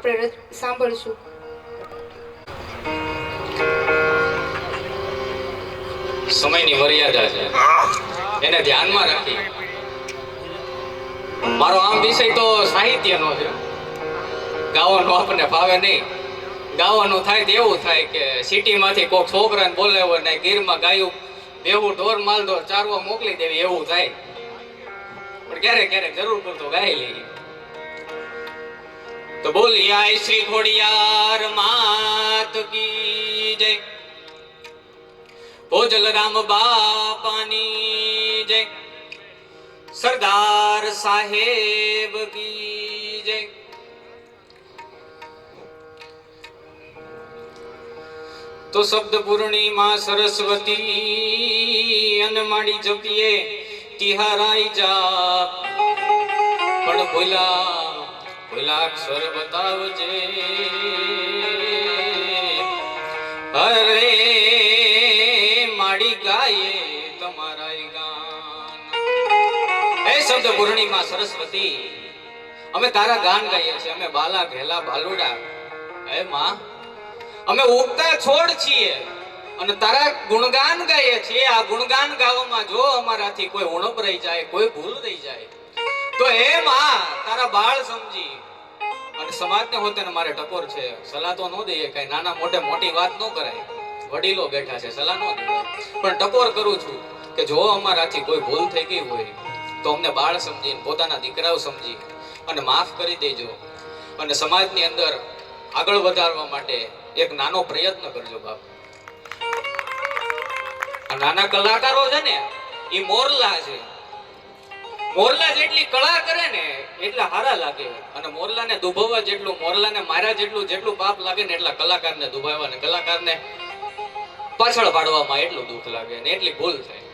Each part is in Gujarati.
આપણે સાંભળશું. સમયની મર્યાદા છે, એને ધ્યાનમાં રાખી. મારો આમ વિષય તો સાહિત્યનો છે. ગાવાનું આપણને ફાવે નહીં. ગાવાનું થાય તો એવું થાય કે સિટીમાંથી કોઈક છોકરાને બોલાવ્યો ને ગીરમાં ગાયું બેવું ઢોર માલઢોર ચારવા મોકલી દેવી એવું થાય. પણ ક્યારેક ક્યારેક જરૂર પડતો ગાઈ લઈએ. તો બોલિયા શ્રી ખોડિયાર માત કી જય, ભોજલ રામ બાપાની જય, સરદાર સાહેબ કી જય. તો શબ્દ પૂર્ણિમા સરસ્વતી અનમાડી જપીએ તિહારાઈ જા, પણ ભૂલા અક્ષર બતાવજે. અરે માડી ગાયે તમારા ગાન. હે શબ્દ પૂર્ણિમા સરસ્વતી, અમે તારા ગાન ગાઈએ છીએ. અમે બાલા ઘેલા બાલુડા. હે માં, અમે ઉગતા છોડ છીએ અને તારા ગુણગાન ગાઈએ છીએ. આ ગુણગાન ગાવામાં જો અમારાથી કોઈ ઉણપ રહી જાય, કોઈ ભૂલ રહી જાય, તો હે માં તારા બાળ સમજી અને સમાજને હોતે મારે ટકોર છે. સલાહ તો ન દઈએ, કઈ નાના મોટે મોટી વાત ન કરાય. વડીલો બેઠા છે, સલાહ ન દે, પણ ટકોર કરું છું કે જો અમારાથી કોઈ ભૂલ થઈ ગઈ હોય તો અમને બાળ સમજીને પોતાના દીકરાઓ સમજી અને માફ કરી દેજો. અને સમાજની અંદર આગળ વધારવા માટે એક નાનો પ્રયત્ન કરજો બાપ. આ નાના કલાકારો છે ને એ મોરલા છે. મોરલા જેટલી કળા કરે ને એટલા હારા લાગે, અને મોરલાને દુભાવવા જેટલું, મોરલાને માર્યા જેટલું પાપ લાગે ને એટલા કલાકારને દુભાવવા ને કલાકારને પાછળ પાડવામાં એટલું દુઃખ લાગે ને એટલી ભૂલ થાય.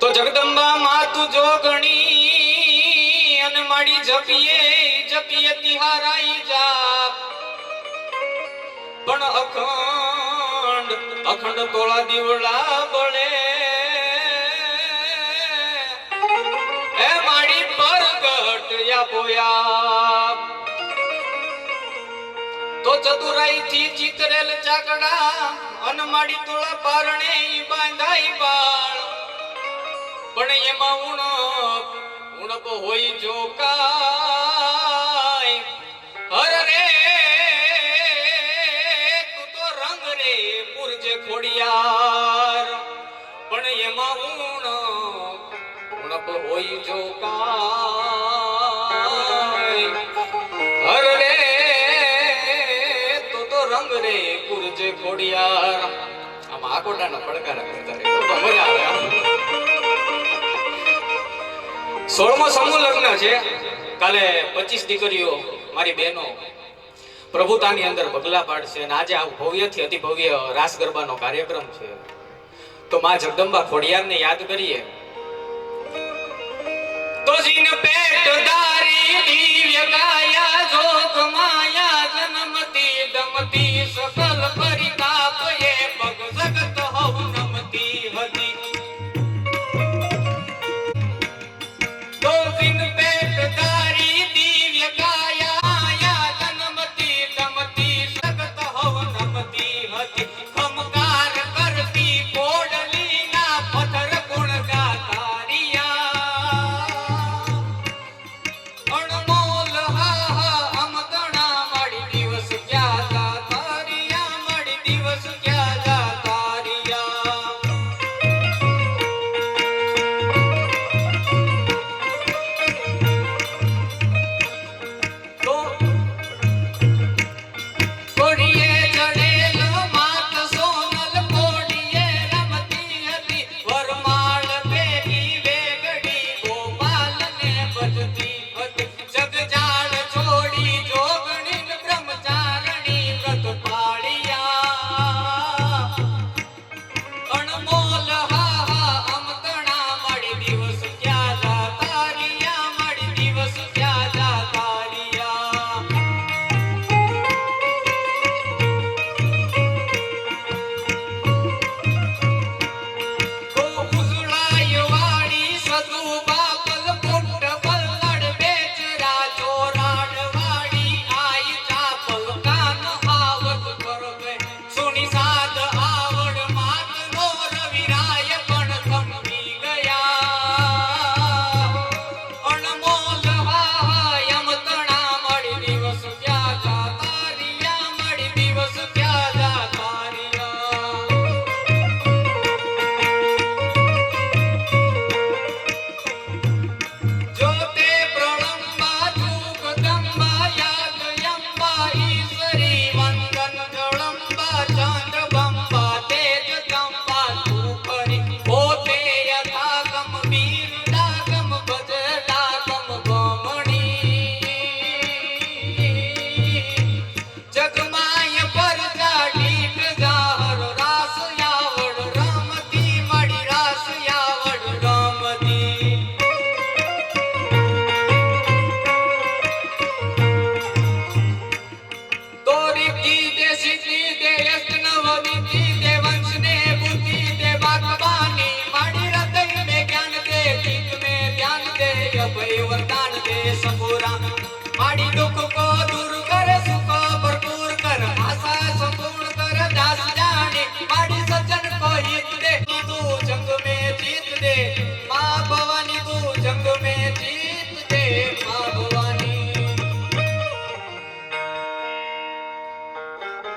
તો જગદંબા માતું જો ગણી અને માડી જપીએ તિહારાઈ જા, પણ અખંડ તોળા દીવડા બળે. એ માડી પરગટ યા બોયા, તો ચતુરાઈ થી ચિતરેલ ચાકડા અન માડી તોળા પારણે બાંધાઈ બાળ. પણ એમાં ઉણપ હોય જો કાય. હર રે તું તો રંગ રે પુરજે ખોડિયાર, પણ એમાં ઉણપ હોય જો કાય. હર રે તું તો રંગ રે પુરજે ખોડિયાર. આમાં આકોટાનો પડકાર કરતા રે તો મજા આવે. 16મો સમૂહ લગ્ન છે. કાલે 25 દીકરીઓ મારી બહેનો પ્રભુતાની અંદર પગલા પાડશે અને આજે આ ભવ્યથી અતિ ભવ્ય રાસ ગરબાનો કાર્યક્રમ છે. તો માં જગદંબા ખોડિયારને યાદ કરીએ. તો જીન પેટ દારી દિવ્ય કાયા જો